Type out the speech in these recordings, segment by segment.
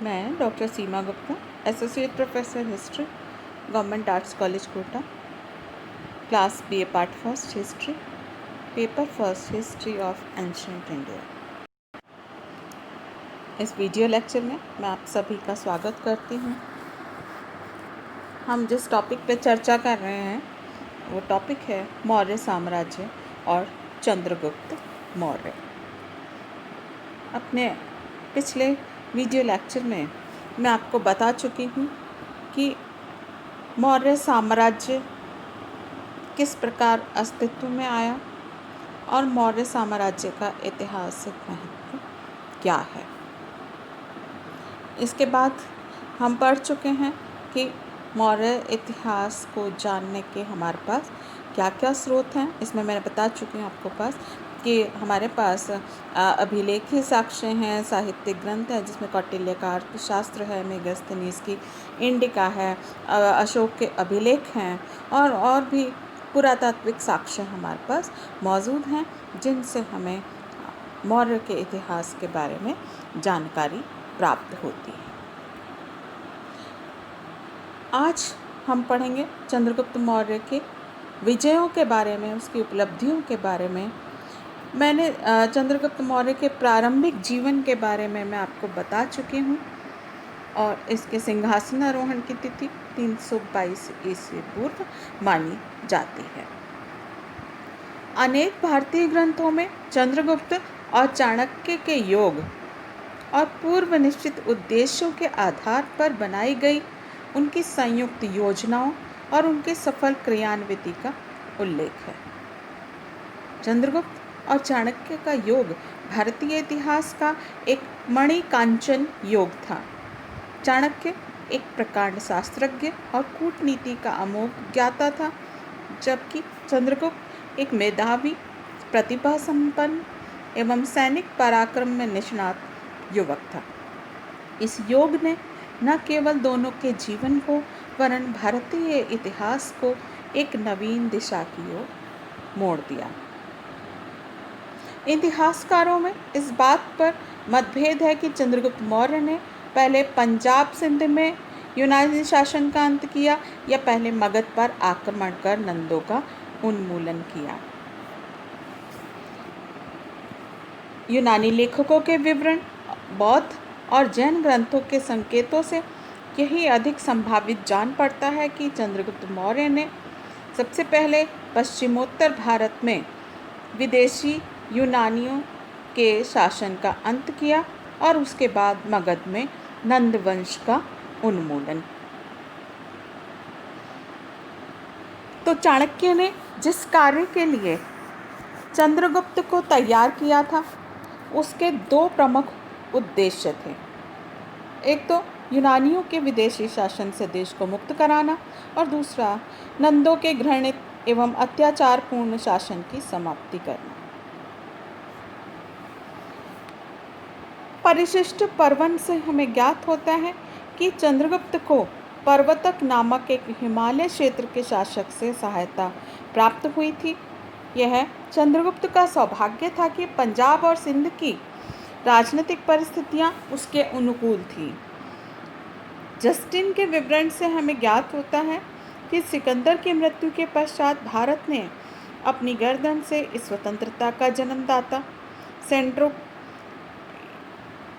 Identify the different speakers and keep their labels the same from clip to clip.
Speaker 1: मैं doctor Seema Gupta, associate professor history, government arts college Kota, class BA part first history, paper first history of ancient India. इस video lecture में मैं आप सभी का स्वागत करती हूँ। हम जिस टॉपिक पे चर्चा कर रहे हैं वो टॉपिक है मौर्य साम्राज्य और चंद्रगुप्त मौर्य। अपने पिछले वीडियो लेक्चर में मैं आपको बता चुकी हूँ कि मौर्य साम्राज्य किस प्रकार अस्तित्व में आया और मौर्य साम्राज्य का ऐतिहासिक महत्व क्या है। इसके बाद हम पढ़ चुके हैं कि मौर्य इतिहास को जानने के हमारे पास क्या क्या स्रोत हैं। इसमें मैंने बता चुकी हूँ आपको पास कि हमारे पास अभिलेखीय साक्ष्य हैं, साहित्यिक ग्रंथ है जिसमें कौटिल्य का अर्थशास्त्र है, मेगास्थनीज की इंडिका है, अशोक के अभिलेख हैं और भी पुरातात्विक साक्ष्य हमारे पास मौजूद हैं जिनसे हमें मौर्य के इतिहास के बारे में जानकारी प्राप्त होती है। आज हम पढ़ेंगे चंद्रगुप्त मौर्य के विजयों के बारे में, उसकी उपलब्धियों के बारे में। मैंने चंद्रगुप्त मौर्य के प्रारंभिक जीवन के बारे में मैं आपको बता चुकी हूँ और इसके सिंहासनारोहण की तिथि 322 ईस्वी पूर्व मानी जाती है। अनेक भारतीय ग्रंथों में चंद्रगुप्त और चाणक्य के योग और पूर्व निश्चित उद्देश्यों के आधार पर बनाई गई उनकी संयुक्त योजनाओं और उनके सफल क्रियान्विति का उल्लेख है। चंद्रगुप्त और चाणक्य का योग भारतीय इतिहास का एक मणिकांचन योग था। चाणक्य एक प्रकांड शास्त्रज्ञ और कूटनीति का अमोघ ज्ञाता था, जबकि चंद्रगुप्त एक मेधावी, प्रतिभा संपन्न एवं सैनिक पराक्रम में निष्णात युवक था। इस योग ने न केवल दोनों के जीवन को वरन भारतीय इतिहास को एक नवीन दिशा की ओर मोड़ दिया। इतिहासकारों में इस बात पर मतभेद है कि चंद्रगुप्त मौर्य ने पहले पंजाब सिंध में यूनानी शासन का अंत किया या पहले मगध पर आक्रमण कर नंदों का उन्मूलन किया। यूनानी लेखकों के विवरण, बौद्ध और जैन ग्रंथों के संकेतों से यही अधिक संभावित जान पड़ता है कि चंद्रगुप्त मौर्य ने सबसे पहले पश्चिमोत्तर भारत में विदेशी यूनानियों के शासन का अंत किया और उसके बाद मगध में नंद वंश का उन्मूलन। तो चाणक्य ने जिस कार्य के लिए चंद्रगुप्त को तैयार किया था उसके दो प्रमुख उद्देश्य थे। एक तो यूनानियों के विदेशी शासन से देश को मुक्त कराना और दूसरा नंदों के घृणित एवं अत्याचारपूर्ण शासन की समाप्ति करना। परिशिष्ट पर्वन से हमें ज्ञात होता है कि चंद्रगुप्त को पर्वतक नामक एक हिमालय क्षेत्र के शासक से सहायता प्राप्त हुई थी। यह चंद्रगुप्त का सौभाग्य था कि पंजाब और सिंध की राजनीतिक परिस्थितियां उसके अनुकूल थीं। जस्टिन के विवरण से हमें ज्ञात होता है कि सिकंदर की मृत्यु के पश्चात भारत ने अपनी गर्दन से इस स्वतंत्रता का जन्मदाता सेंड्रो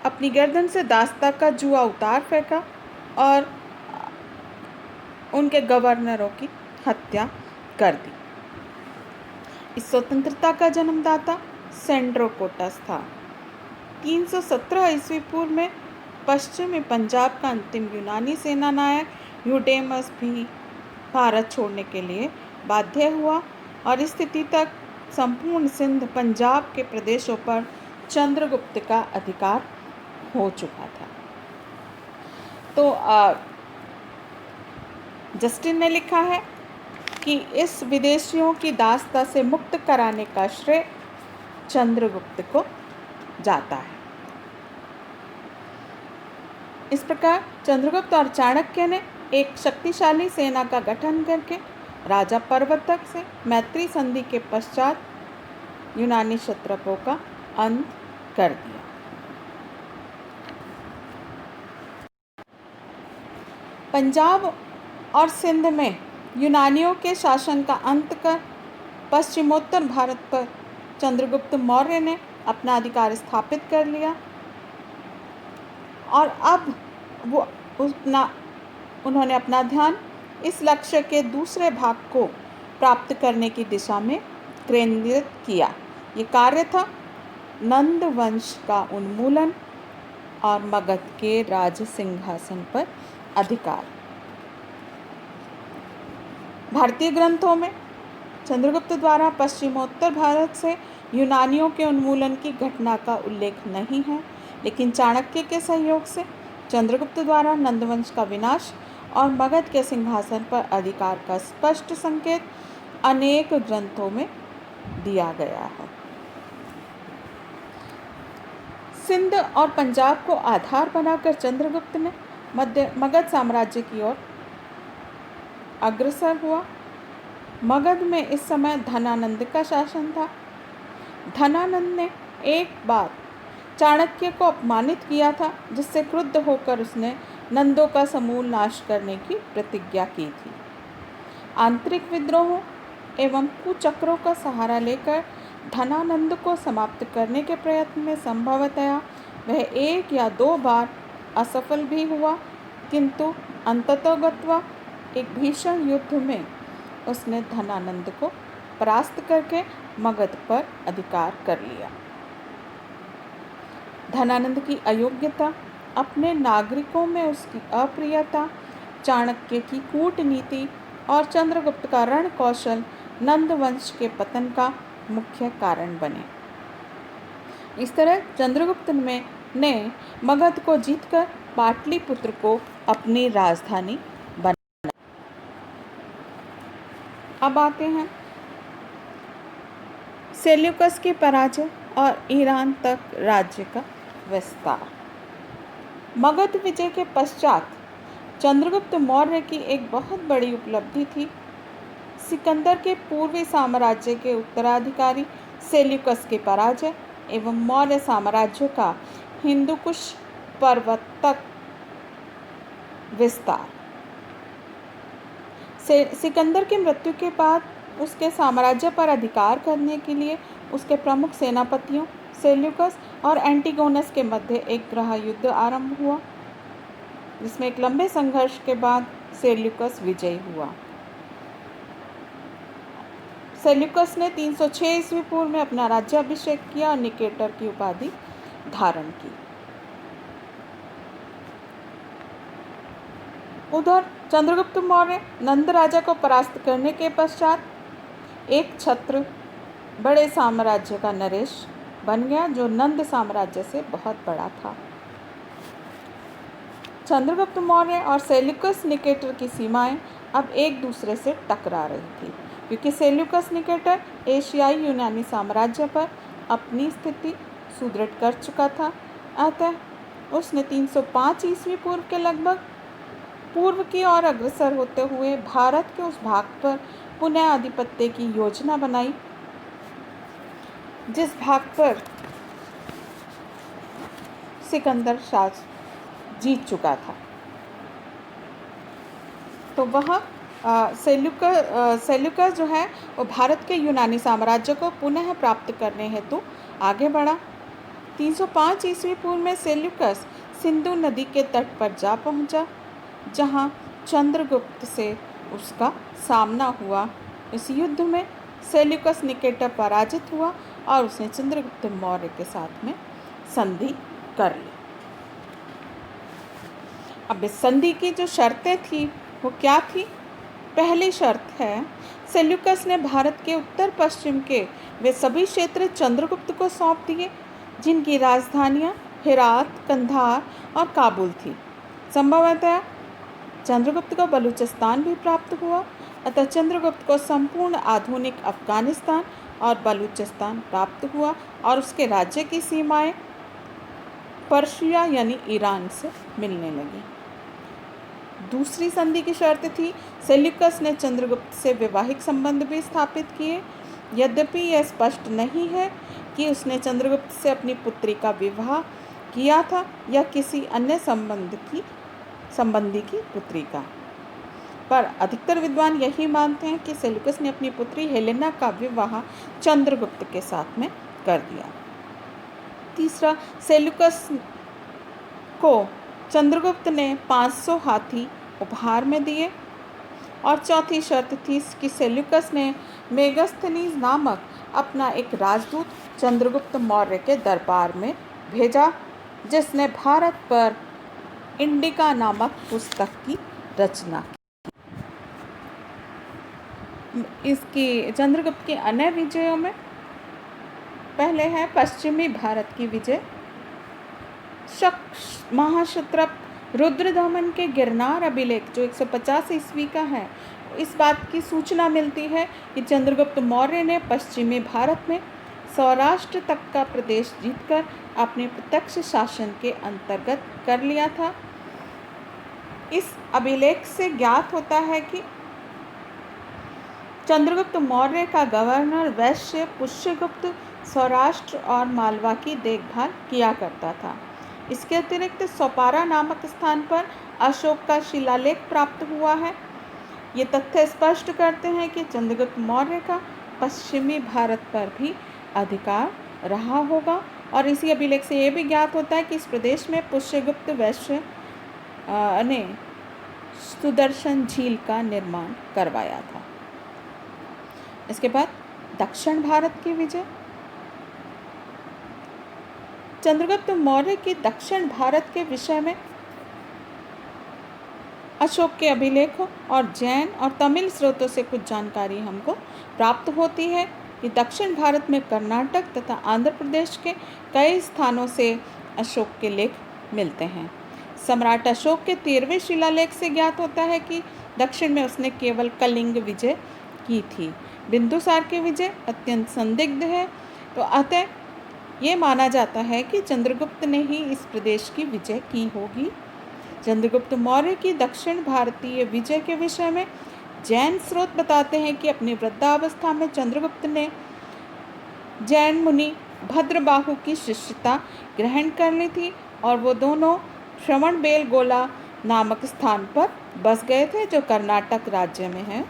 Speaker 1: अपनी गर्दन से दासता का जुआ उतार फेंका और उनके गवर्नरों की हत्या कर दी। इस स्वतंत्रता का जन्मदाता सेंड्रोकोटस था। 317 ईस्वी पूर्व में पश्चिमी पंजाब का अंतिम यूनानी सेना नायक यूडेमस भी भारत छोड़ने के लिए बाध्य हुआ और इस स्थिति तक संपूर्ण सिंध पंजाब के प्रदेशों पर चंद्रगुप्त का अधिकार हो चुका था। तो जस्टिन ने लिखा है कि इस विदेशियों की दासता से मुक्त कराने का श्रेय चंद्रगुप्त को जाता है। इस प्रकार चंद्रगुप्त और चाणक्य ने एक शक्तिशाली सेना का गठन करके राजा पर्वतक से मैत्री संधि के पश्चात यूनानी क्षत्रपों का अंत कर दिया। पंजाब और सिंध में यूनानियों के शासन का अंत कर पश्चिमोत्तर भारत पर चंद्रगुप्त मौर्य ने अपना अधिकार स्थापित कर लिया और अब उन्होंने अपना ध्यान इस लक्ष्य के दूसरे भाग को प्राप्त करने की दिशा में केंद्रित किया। ये कार्य था नंद वंश का उन्मूलन और मगध के राज सिंहासन पर अधिकार। भारतीय ग्रंथों में चंद्रगुप्त द्वारा पश्चिमोत्तर भारत से यूनानियों के उन्मूलन की घटना का उल्लेख नहीं है, लेकिन चाणक्य के सहयोग से चंद्रगुप्त द्वारा नंदवंश का विनाश और मगध के सिंहासन पर अधिकार का स्पष्ट संकेत अनेक ग्रंथों में दिया गया है। सिंध और पंजाब को आधार बनाकर चंद्रगुप्त ने मगध साम्राज्य की ओर अग्रसर हुआ। मगध में इस समय धनानंद का शासन था। धनानंद ने एक बार चाणक्य को अपमानित किया था, जिससे क्रुद्ध होकर उसने नंदों का समूल नाश करने की प्रतिज्ञा की थी। आंतरिक विद्रोहों एवं कुचक्रों का सहारा लेकर धनानंद को समाप्त करने के प्रयत्न में संभवतया वह 1 या 2 बार असफल भी हुआ, किंतु अंततोगत्वा एक भीषण युद्ध में उसने धनानंद को परास्त करके मगध पर अधिकार कर लिया। धनानंद की अयोग्यता, अपने नागरिकों में उसकी अप्रियता, चाणक्य की कूटनीति और चंद्रगुप्त का रण कौशल नंद वंश के पतन का मुख्य कारण बने। इस तरह चंद्रगुप्त ने मगध को जीतकर पाटलिपुत्र को अपनी राजधानी बनाया। अब आते हैं सेल्यूकस की पराजय और ईरान तक राज्य का विस्तार। मगध विजय के पश्चात चंद्रगुप्त मौर्य की एक बहुत बड़ी उपलब्धि थी सिकंदर के पूर्वी साम्राज्य के उत्तराधिकारी सेल्यूकस की पराजय एवं मौर्य साम्राज्य का हिंदुकुश पर्वत तक विस्तार। सिकंदर की मृत्यु के बाद उसके साम्राज्य पर अधिकार करने के लिए उसके प्रमुख सेनापतियों सेल्यूकस और एंटिगोनस के मध्य एक गृह युद्ध आरंभ हुआ, जिसमें एक लंबे संघर्ष के बाद सेल्यूकस विजयी हुआ। सेल्यूकस ने 306 ईस्वी पूर्व में अपना राज्याभिषेक किया और निकेटर की उपाधि धारण की। उधर चंद्रगुप्त मौर्य नंद राजा को परास्त करने के पश्चात एक छत्र बड़े साम्राज्य का नरेश बन गया, जो नंद साम्राज्य से बहुत बड़ा था। चंद्रगुप्त मौर्य और सेल्यूकस निकेटर की सीमाएं अब एक दूसरे से टकरा रही थी, क्योंकि सेल्यूकस निकेटर एशियाई यूनानी साम्राज्य पर अपनी स्थिति सुदृढ़ कर चुका था। अतः उसने 305 ईस्वी पूर्व के लगभग पूर्व की ओर अग्रसर होते हुए भारत के उस भाग पर पुनः आधिपत्य की योजना बनाई जिस भाग पर सिकंदर शाह जीत चुका था। तो वह सेल्यूकस जो है वो भारत के यूनानी साम्राज्य को पुनः प्राप्त करने हेतु आगे बढ़ा। 305 ईस्वी पूर्व में सेल्यूकस सिंधु नदी के तट पर जा पहुंचा, जहां चंद्रगुप्त से उसका सामना हुआ। इस युद्ध में सेल्यूकस निकेटर पराजित हुआ और उसने चंद्रगुप्त मौर्य के साथ में संधि कर ली। अब इस संधि की जो शर्तें थी वो क्या थी? पहली शर्त है, सेल्यूकस ने भारत के उत्तर पश्चिम के वे सभी क्षेत्र चंद्रगुप्त को सौंप दिए जिनकी राजधानियां हेरात, कंधार और काबुल थी। संभवतः चंद्रगुप्त को बलूचिस्तान भी प्राप्त हुआ। अतः चंद्रगुप्त को संपूर्ण आधुनिक अफगानिस्तान और बलूचिस्तान प्राप्त हुआ और उसके राज्य की सीमाएं पर्शिया यानी ईरान से मिलने लगी। दूसरी संधि की शर्त थी, सेल्यूकस ने चंद्रगुप्त से वैवाहिक संबंध भी स्थापित किए। यद्यपि यह स्पष्ट नहीं है कि उसने चंद्रगुप्त से अपनी पुत्री का विवाह किया था या किसी अन्य संबंध की संबंधी की पुत्री का। पर अधिकतर विद्वान यही मानते हैं कि सेल्यूकस ने अपनी पुत्री हेलेना का विवाह चंद्रगुप्त के साथ में कर दिया। तीसरा, सेल्यूकस को चंद्रगुप्त ने 500 हाथी उपहार में दिए। और चौथी शर्त थी कि सेल्यूकस ने मेगास्थनीज नामक अपना एक राजदूत चंद्रगुप्त मौर्य के दरबार में भेजा, जिसने भारत पर इंडिका नामक पुस्तक की रचना की। इसकी चंद्रगुप्त के अन्य विजयों में पहले है पश्चिमी भारत की विजय। महाक्षत्रप रुद्रदमन के गिरनार अभिलेख जो 150 ईस्वी का है, इस बात की सूचना मिलती है कि चंद्रगुप्त मौर्य ने पश्चिमी भारत में सौराष्ट्र तक का प्रदेश जीतकर अपने प्रत्यक्ष शासन के अंतर्गत कर लिया था। इस अभिलेख से ज्ञात होता है कि चंद्रगुप्त मौर्य का गवर्नर वैश्य पुष्यगुप्त सौराष्ट्र और मालवा की देखभाल किया करता था। इसके अतिरिक्त सोपारा नामक स्थान पर अशोक का शिलालेख प्राप्त हुआ है। ये तथ्य स्पष्ट करते हैं कि चंद्रगुप्त मौर्य का पश्चिमी भारत पर भी अधिकार रहा होगा। और इसी अभिलेख से ये भी ज्ञात होता है कि इस प्रदेश में पुष्यगुप्त वैश्य ने सुदर्शन झील का निर्माण करवाया था। इसके बाद दक्षिण भारत की विजय। चंद्रगुप्त मौर्य की दक्षिण भारत के विषय में अशोक के अभिलेखों और जैन और तमिल स्रोतों से कुछ जानकारी हमको प्राप्त होती है कि दक्षिण भारत में कर्नाटक तथा आंध्र प्रदेश के कई स्थानों से अशोक के लेख मिलते हैं। सम्राट अशोक के 13वें शिलालेख से ज्ञात होता है कि दक्षिण में उसने केवल कलिंग विजय की थी। बिंदुसार की विजय अत्यंत संदिग्ध है, तो अतः ये माना जाता है कि चंद्रगुप्त ने ही इस प्रदेश की विजय की होगी। चंद्रगुप्त मौर्य की दक्षिण भारतीय विजय के विषय में जैन स्रोत बताते हैं कि अपनी वृद्धावस्था में चंद्रगुप्त ने जैन मुनि भद्रबाहु की शिष्यता ग्रहण कर ली थी और वो दोनों श्रवणबेलगोला नामक स्थान पर बस गए थे, जो कर्नाटक राज्य में है।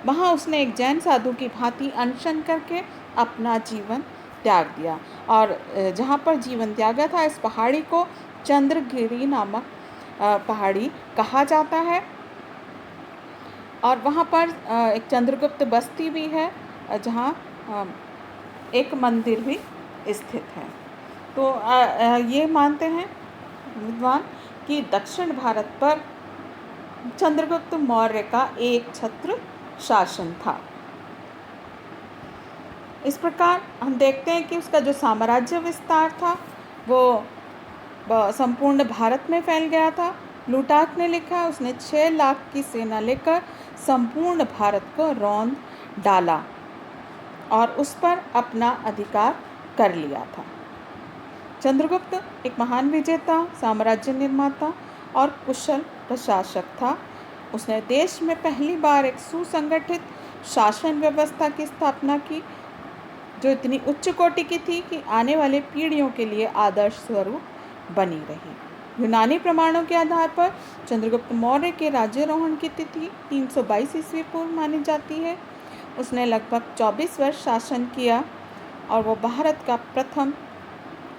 Speaker 1: वहाँ उसने एक जैन साधु की भांति अनशन करके अपना जीवन त्याग दिया और जहाँ पर जीवन त्यागा था, इस पहाड़ी को चंद्रगिरी नामक पहाड़ी कहा जाता है। और वहाँ पर एक चंद्रगुप्त बस्ती भी है, जहाँ एक मंदिर भी स्थित है। तो ये मानते हैं विद्वान कि दक्षिण भारत पर चंद्रगुप्त मौर्य का एक छत्र शासन था। इस प्रकार हम देखते हैं कि उसका जो साम्राज्य विस्तार था वो संपूर्ण भारत में फैल गया था। प्लूटार्क ने लिखा, उसने 6 लाख की सेना लेकर संपूर्ण भारत को रौंद डाला और उस पर अपना अधिकार कर लिया था। चंद्रगुप्त एक महान विजेता, साम्राज्य निर्माता और कुशल प्रशासक था। उसने देश में पहली बार एक सुसंगठित शासन व्यवस्था की स्थापना की, जो इतनी उच्च कोटि की थी कि आने वाले पीढ़ियों के लिए आदर्श स्वरूप बनी रही। यूनानी प्रमाणों के आधार पर चंद्रगुप्त मौर्य के राज्यारोहण की तिथि 322 ईस्वी पूर्व मानी जाती है। उसने लगभग 24 वर्ष शासन किया और वो भारत का प्रथम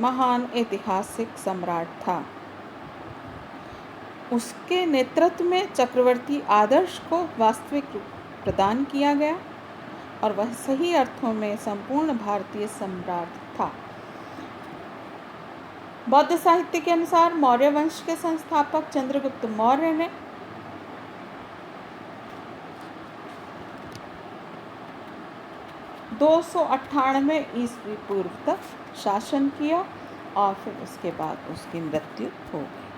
Speaker 1: महान ऐतिहासिक सम्राट था। उसके नेतृत्व में चक्रवर्ती आदर्श को वास्तविक रूप प्रदान किया गया और वह सही अर्थों में संपूर्ण भारतीय सम्राट था। बौद्ध साहित्य के अनुसार मौर्य वंश के संस्थापक चंद्रगुप्त मौर्य ने 298 ईस्वी पूर्व तक शासन किया और फिर उसके बाद उसकी मृत्यु हो गई।